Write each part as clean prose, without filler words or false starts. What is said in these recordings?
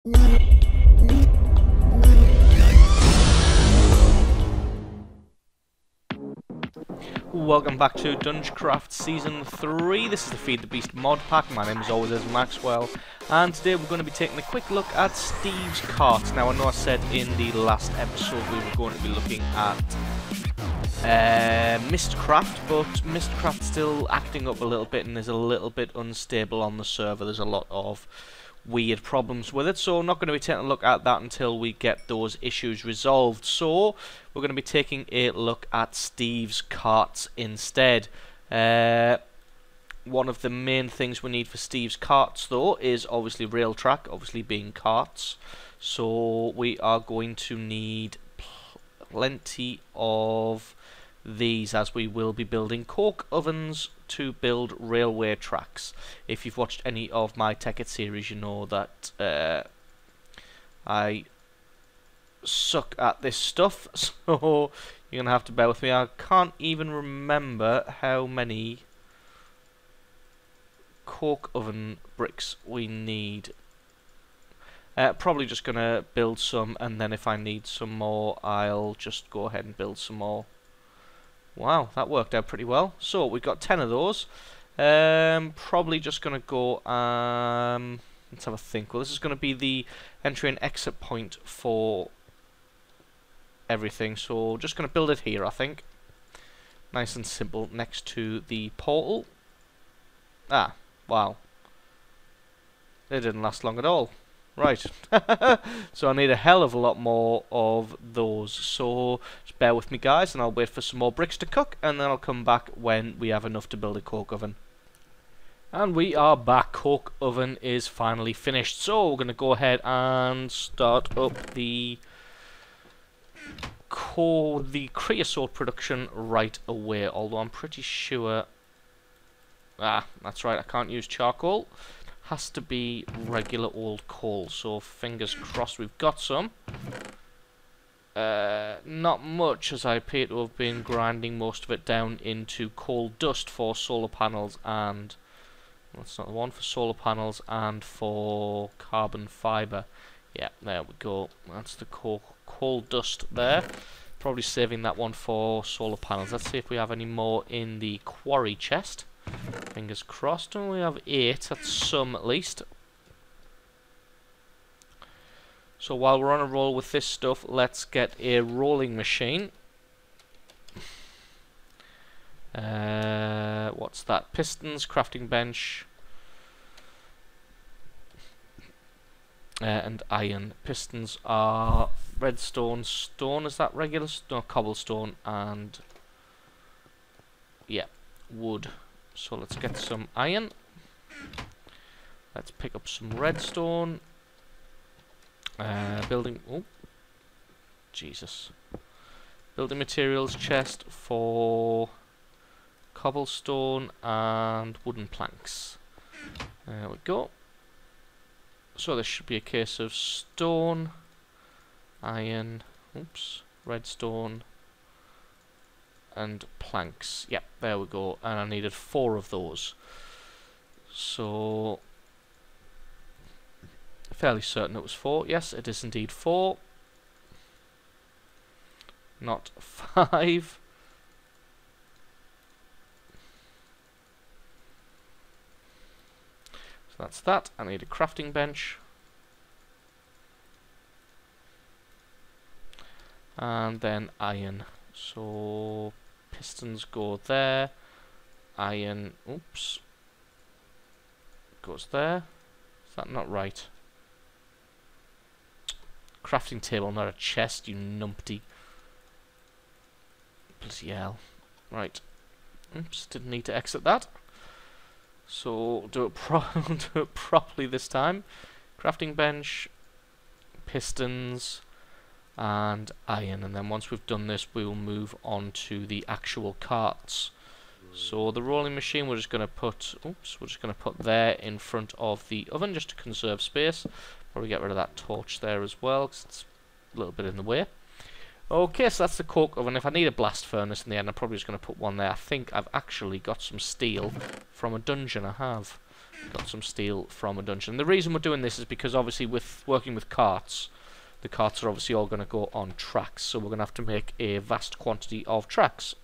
Welcome back to DungeCraft Season 3. This is the Feed the Beast mod pack. My name as always is Maxwell, and today we're going to be taking a quick look at Steve's cart. Now I know I said in the last episode we were going to be looking at Mistcraft, but Mistcraft's still acting up a little bit and is a little bit unstable on the server. There's a lot of weird problems with it, so I'm not going to be taking a look at that until we get those issues resolved. So we're going to be taking a look at Steve's carts instead. One of the main things we need for Steve's carts though is obviously rail track, obviously being carts, so we are going to need plenty of these, as we will be building coke ovens to build railway tracks. If you've watched any of my Tech It series, you know that I suck at this stuff, so you're going to have to bear with me. I can't even remember how many coke oven bricks we need. Probably just going to build some, and then if I need some more, I'll just go ahead and build some more. Wow, that worked out pretty well. So we've got 10 of those. Probably just going to go, let's have a think. Well, this is going to be the entry and exit point for everything, so just going to build it here, I think. Nice and simple, next to the portal. Ah, wow. They didn't last long at all. Right. So I need a hell of a lot more of those, so just bear with me guys, and I'll wait for some more bricks to cook, and then I'll come back when we have enough to build a coke oven. And we are back. Coke oven is finally finished, so we're going to go ahead and start up the creosote production right away, although I'm pretty sure... Ah, that's right, I can't use charcoal. Has to be regular old coal, so fingers crossed we've got some. Not much, as I appear to have been grinding most of it down into coal dust for solar panels and... That's not the one, for solar panels and for carbon fibre. Yeah, there we go. That's the coal dust there. Probably saving that one for solar panels. Let's see if we have any more in the quarry chest. Fingers crossed. And we have 8. That's some at least. So while we're on a roll with this stuff, let's get a rolling machine. What's that? Pistons, crafting bench, and iron. Pistons are redstone, stone. Is that regular? No, cobblestone, and yeah, wood. So let's get some iron. Let's pick up some redstone. Building. Oh, Jesus! Building materials chest for cobblestone and wooden planks. There we go. So this should be a case of stone, iron, oops, redstone, and planks. Yep, there we go. And I needed 4 of those. So, fairly certain it was 4. Yes, it is indeed 4. Not 5. So that's that. I need a crafting bench. And then iron. So pistons go there. Iron, oops, goes there. Is that not right? Crafting table, not a chest, you numpty. Bloody hell. Right. Oops, didn't need to exit that. So do it, do it properly this time. Crafting bench, pistons, and iron, and then once we've done this we will move on to the actual carts. So the rolling machine we're just going to put, oops, we're just going to put there in front of the oven just to conserve space. Probably get rid of that torch there as well because it's a little bit in the way. Okay, so that's the coke oven. If I need a blast furnace in the end, I'm probably just going to put one there. I think I've actually got some steel from a dungeon. I have. got some steel from a dungeon. The reason we're doing this is because obviously with working with carts, the carts are obviously all going to go on tracks, so we're going to have to make a vast quantity of tracks.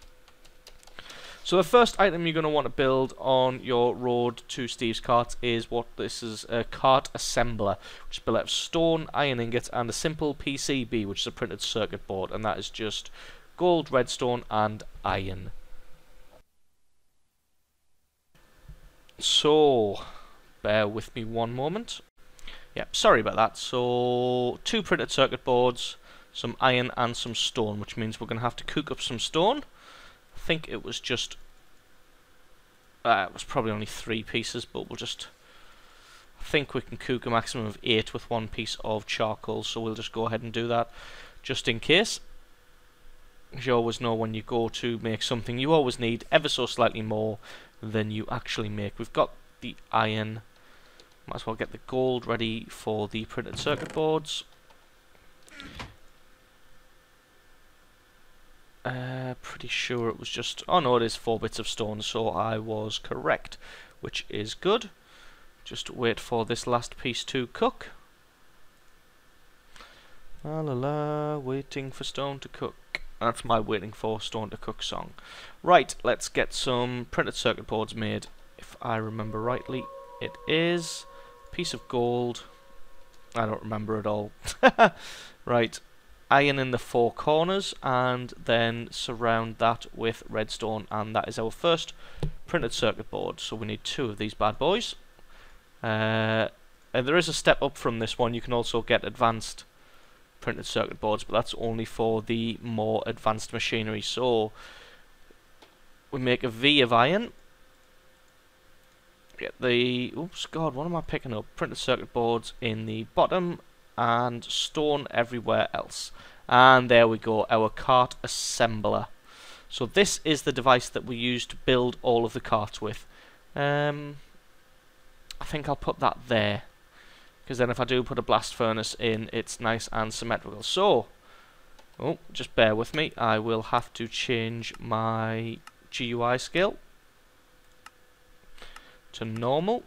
So the first item you're going to want to build on your road to Steve's carts is what this is, a cart assembler, which is built out of stone, iron ingots, and a simple PCB, which is a printed circuit board, and that is just gold, redstone, and iron. So, bear with me one moment. Yep, sorry about that. So, 2 printed circuit boards, some iron, and some stone, which means we're going to have to cook up some stone. I think it was just... it was probably only 3 pieces, but we'll just... I think we can cook a maximum of 8 with 1 piece of charcoal, so we'll just go ahead and do that, just in case. As you always know, when you go to make something, you always need ever so slightly more than you actually make. We've got the iron. Might as well get the gold ready for the printed circuit boards. Pretty sure it was just... oh no, it is 4 bits of stone, so I was correct, which is good. Just wait for this last piece to cook. La la la, waiting for stone to cook. That's my waiting for stone to cook song. Right, let's get some printed circuit boards made. If I remember rightly, it is a piece of gold. I don't remember it all. Right, iron in the 4 corners, and then surround that with redstone, and that is our first printed circuit board. So we need 2 of these bad boys. And there is a step up from this one. You can also get advanced printed circuit boards, but that's only for the more advanced machinery. So we make a V of iron, get the... oops, God, what am I picking up? Printed circuit boards in the bottom and stone everywhere else. And there we go, our cart assembler. So this is the device that we use to build all of the carts with. I think I'll put that there, because then if I do put a blast furnace in, it's nice and symmetrical. So, oh, just bear with me, I will have to change my GUI scale to normal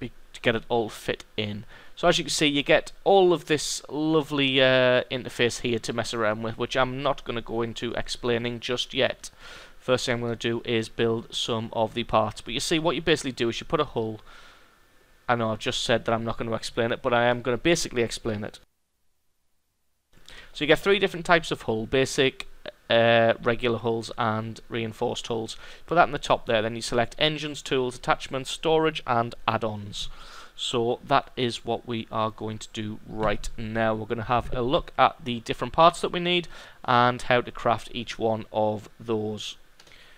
to get it all fit in. So as you can see, you get all of this lovely interface here to mess around with, which I'm not going to go into explaining just yet. First thing I'm going to do is build some of the parts. But you see, what you basically do is you put a hull. I know I've just said that I'm not going to explain it, but I am going to basically explain it. So you get 3 different types of hull: basic, regular hulls, and reinforced hulls. Put that in the top there, then you select engines, tools, attachments, storage, and add-ons. So that is what we are going to do right now. We're going to have a look at the different parts that we need and how to craft each one of those.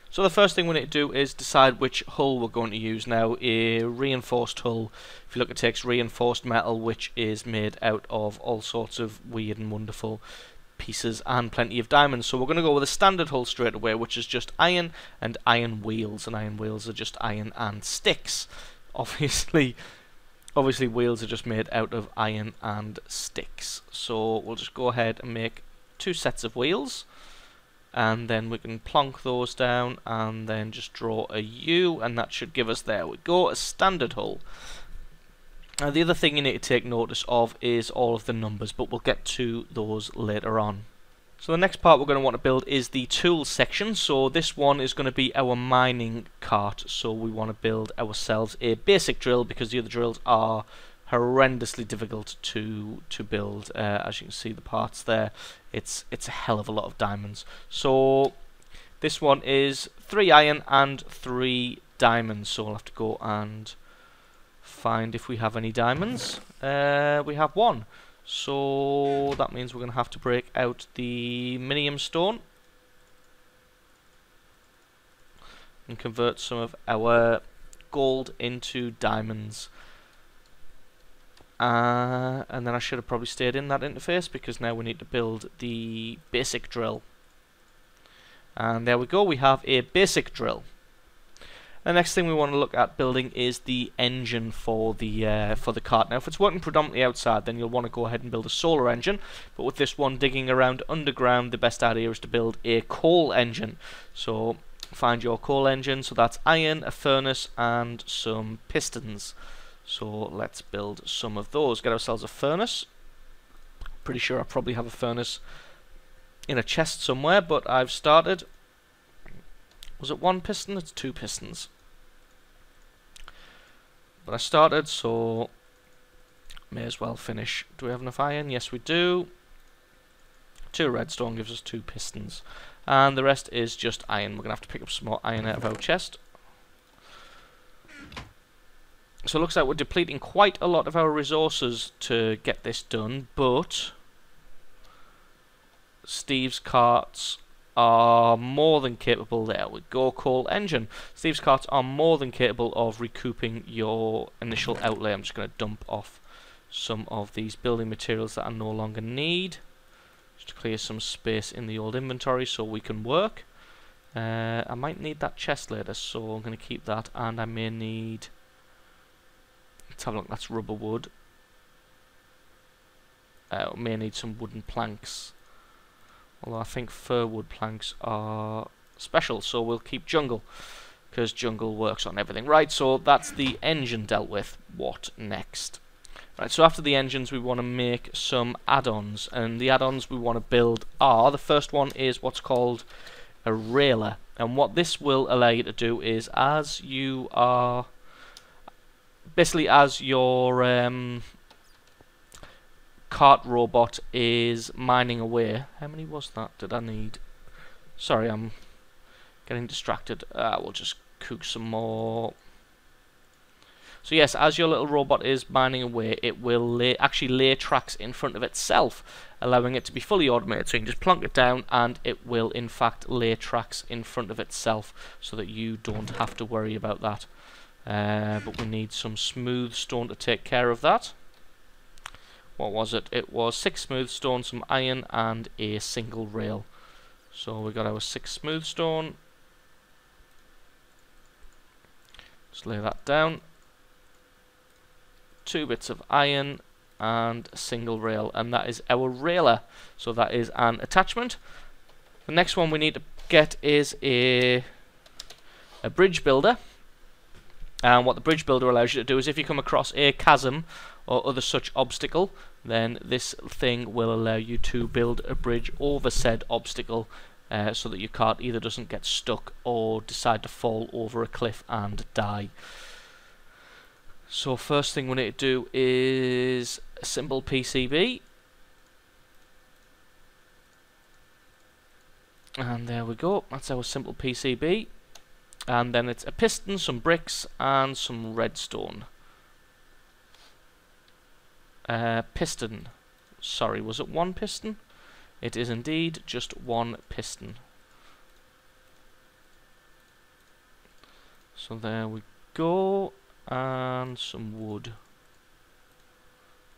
So the first thing we need to do is decide which hull we're going to use. Now, a reinforced hull, if you look, it takes reinforced metal, which is made out of all sorts of weird and wonderful pieces and plenty of diamonds. So we're going to go with a standard hull straight away, which is just iron and iron wheels, and iron wheels are just iron and sticks. Obviously wheels are just made out of iron and sticks. So we'll just go ahead and make 2 sets of wheels, and then we can plonk those down and then just draw a U, and that should give us, there we go, a standard hull. Now the other thing you need to take notice of is all of the numbers, but we'll get to those later on. So the next part we're going to want to build is the tools section. So this one is going to be our mining cart. So we want to build ourselves a basic drill, because the other drills are horrendously difficult to build. As you can see, the parts there, it's a hell of a lot of diamonds. So this one is 3 iron and 3 diamonds. So we'll have to go and find if we have any diamonds. We have 1. So that means we're going to have to break out the minium stone and convert some of our gold into diamonds. And then I should have probably stayed in that interface, because now we need to build the basic drill. And there we go, we have a basic drill. The next thing we want to look at building is the engine for the cart. Now, if it's working predominantly outside, then you'll want to go ahead and build a solar engine. But with this one digging around underground, the best idea is to build a coal engine. So find your coal engine. So that's iron, a furnace, and some pistons. So let's build some of those. Get ourselves a furnace. Pretty sure I probably have a furnace in a chest somewhere, but I've started. Was it 1 piston? It's 2 pistons. But I started, so may as well finish. Do we have enough iron? Yes, we do. 2 redstone gives us 2 pistons. And the rest is just iron. We're going to have to pick up some more iron out of our chest. So it looks like we're depleting quite a lot of our resources to get this done, but Steve's carts are more than capable. There we go, coal engine. Steve's carts are more than capable of recouping your initial outlay. I'm just going to dump off some of these building materials that I no longer need, just to clear some space in the old inventory so we can work. I might need that chest later, so I'm going to keep that, and I may need... Let's have a look, that's rubber wood. May need some wooden planks. Although I think fir wood planks are special, so we'll keep jungle, because jungle works on everything. Right, so that's the engine dealt with. What next? Right, so after the engines we want to make some add-ons, and the add-ons we want to build are, the first one is what's called a railer, and what this will allow you to do is, as you are... basically as your cart robot is mining away. How many was that? Did I need? Sorry, I'm getting distracted. We'll just cook some more. So yes, as your little robot is mining away, it will actually lay tracks in front of itself, allowing it to be fully automated. So you can just plonk it down and it will in fact lay tracks in front of itself so that you don't have to worry about that. But we need some smooth stone to take care of that. What was it? It was 6 smooth stone, some iron, and a single rail. So we got our 6 smooth stone. Just lay that down. 2 bits of iron and a single rail, and that is our railer. So that is an attachment. The next one we need to get is a bridge builder. And what the bridge builder allows you to do is, if you come across a chasm or other such obstacle, then this thing will allow you to build a bridge over said obstacle, so that your cart either doesn't get stuck or decide to fall over a cliff and die. So first thing we need to do is a simple PCB. And there we go, that's our simple PCB. And then it's a piston, some bricks, and some redstone. Piston. Sorry, was it 1 piston? It is indeed just 1 piston. So there we go. And some wood.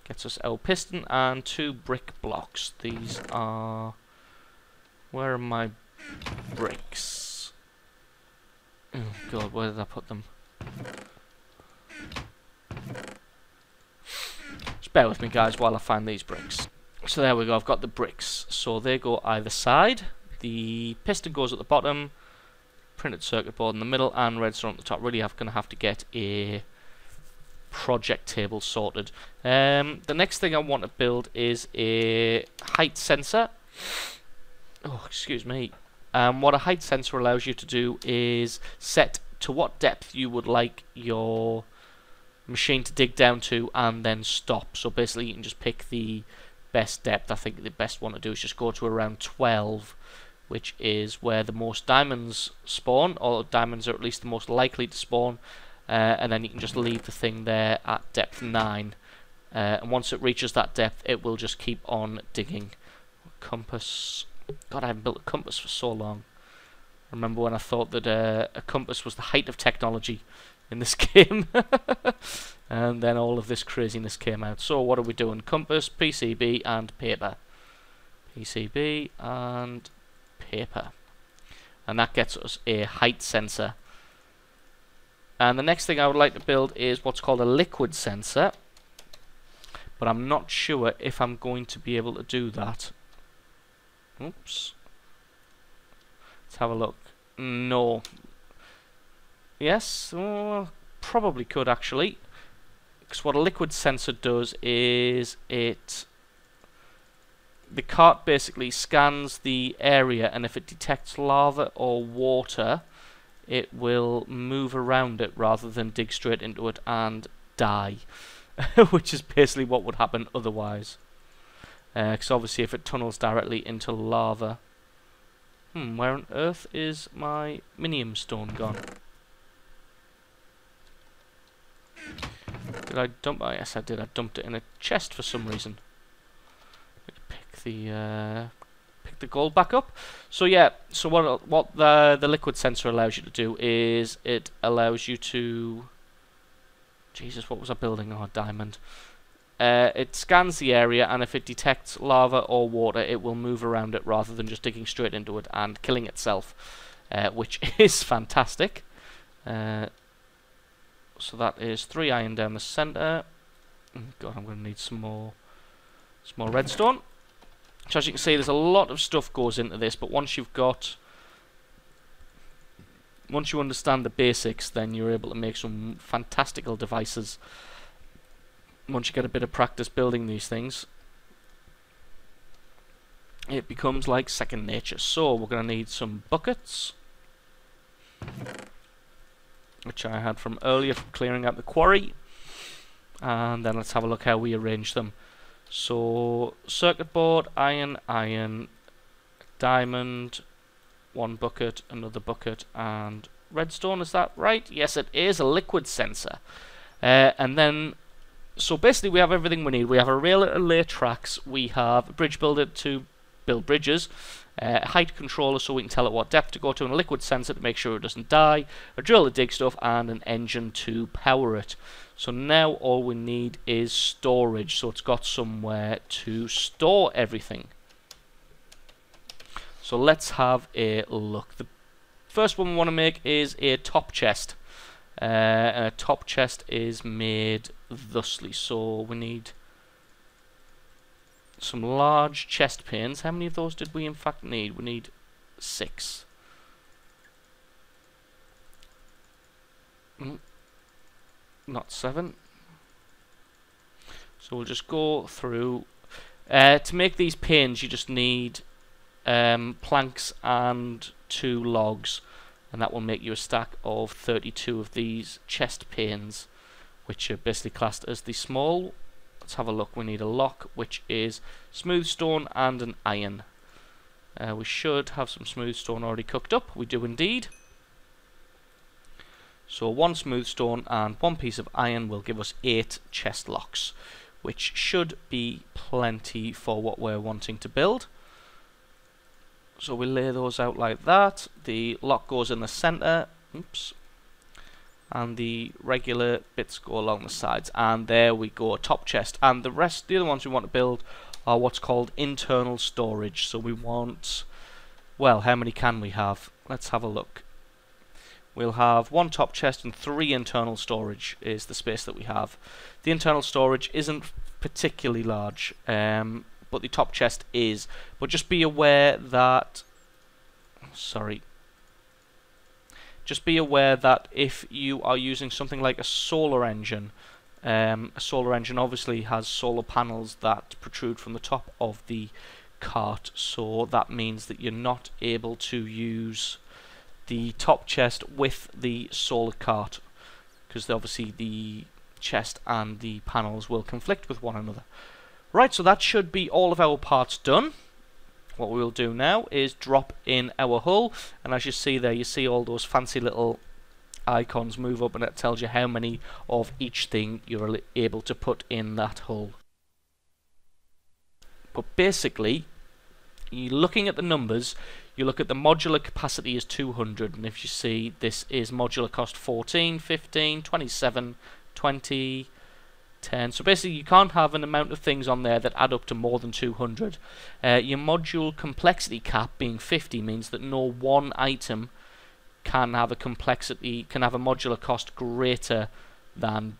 Gets us our piston and 2 brick blocks. These are... Where are my bricks? Oh god, where did I put them? Just bear with me guys while I find these bricks. So there we go, I've got the bricks. So they go either side. The piston goes at the bottom, printed circuit board in the middle, and redstone at the top. Really going to have to get a project table sorted. The next thing I want to build is a height sensor. Oh, excuse me. What a height sensor allows you to do is set to what depth you would like your machine to dig down to and then stop. So basically you can just pick the best depth. I think the best one to do is just go to around 12, which is where the most diamonds spawn, or diamonds are at least the most likely to spawn, and then you can just leave the thing there at depth 9. And once it reaches that depth, it will just keep on digging. Compass... God, I haven't built a compass for so long. I remember when I thought that a compass was the height of technology in this game. And then all of this craziness came out. So what are we doing? Compass, PCB, and paper. PCB and paper. And that gets us a height sensor. And the next thing I would like to build is what's called a liquid sensor. But I'm not sure if I'm going to be able to do that. Oops. Let's have a look. No. Yes, probably could actually. Because what a liquid sensor does is the cart basically scans the area, and if it detects lava or water, it will move around it rather than dig straight into it and die. Which is basically what would happen otherwise. Because obviously if it tunnels directly into lava... where on earth is my minium stone gone? Did I dump... Oh, yes, I did. I dumped it in a chest for some reason. Pick the gold back up. So yeah, so what the liquid sensor allows you to do is it allows you to... Jesus, what was I building? Oh, diamond. It scans the area, and if it detects lava or water, it will move around it rather than just digging straight into it and killing itself, which is fantastic. So that is 3 iron down the centre. God, I'm going to need some more redstone. So as you can see, there's a lot of stuff goes into this, but once you understand the basics, then you're able to make some fantastical devices. Once you get a bit of practice building these things, it becomes like second nature. So we're going to need some buckets, which I had from earlier from clearing out the quarry, and then let's have a look how we arrange them. So circuit board, iron, diamond, 1 bucket, another bucket, and redstone. Is that right? Yes, it is a liquid sensor. And then, so basically we have everything we need. We have a railer to lay tracks, we have a bridge builder to build bridges, a height controller so we can tell it what depth to go to, and a liquid sensor to make sure it doesn't die, a drill to dig stuff, and an engine to power it. So now all we need is storage, so it's got somewhere to store everything. So let's have a look. The first one we want to make is a top chest. And a top chest is made thusly. So we need some large chest panes. How many of those did we in fact need? We need 6. Not 7. So we'll just go through. To make these panes, you just need planks and 2 logs, and that will make you a stack of 32 of these chest panes, which are basically classed as the small. Let's have a look. We need a lock, which is smooth stone and an iron. We should have some smooth stone already cooked up. We do indeed. So 1 smooth stone and 1 piece of iron will give us 8 chest locks, which should be plenty for what we're wanting to build. So we lay those out like that. The lock goes in the center. Oops. And the regular bits go along the sides. And there we go, top chest. And the rest, the other ones we want to build are what's called internal storage. So we want, well, how many can we have? Let's have a look. We'll have 1 top chest and 3 internal storage is the space that we have. The internal storage isn't particularly large, but the top chest is. But just be aware that, just be aware that if you are using something like a solar engine obviously has solar panels that protrude from the top of the cart, so that means that you're not able to use the top chest with the solar cart, because obviously the chest and the panels will conflict with one another. Right, so that should be all of our parts done. What we will do now is drop in our hull, and as you see there, you see all those fancy little icons move up, and it tells you how many of each thing you're able to put in that hull. But basically, you're looking at the numbers, you look at the modular capacity is 200, and if you see, this is modular cost 14, 15, 27, 20, 10. So basically you can't have an amount of things on there that add up to more than 200. Your module complexity cap being 50 means that no one item can have a complexity, can have a modular cost greater than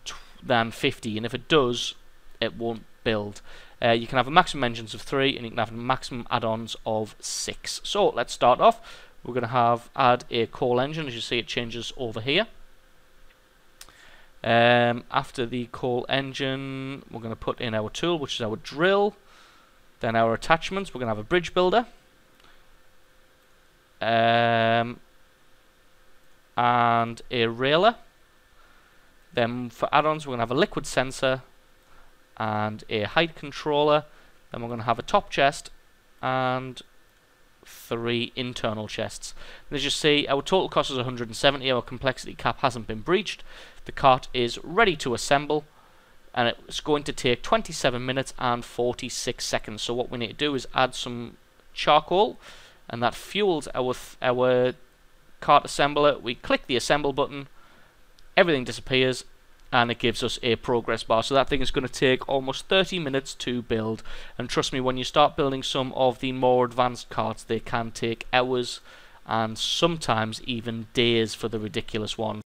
50, and if it does, it won't build. You can have a maximum engines of 3, and you can have maximum add-ons of 6. So let's start off we're going to add a coal engine. As you see, it changes over here. After the coal engine, we're going to put in our tool, which is our drill. Then our attachments, we're going to have a bridge builder. And a railer. Then for add-ons, we're going to have a liquid sensor and a height controller. Then we're going to have a top chest and 3 internal chests. And as you see, our total cost is 170. Our complexity cap hasn't been breached. The cart is ready to assemble, and it's going to take 27 minutes and 46 seconds. So what we need to do is add some charcoal, and that fuels our cart assembler. We click the assemble button, everything disappears, and it gives us a progress bar. So that thing is going to take almost 30 minutes to build. And trust me, when you start building some of the more advanced carts, they can take hours and sometimes even days for the ridiculous ones.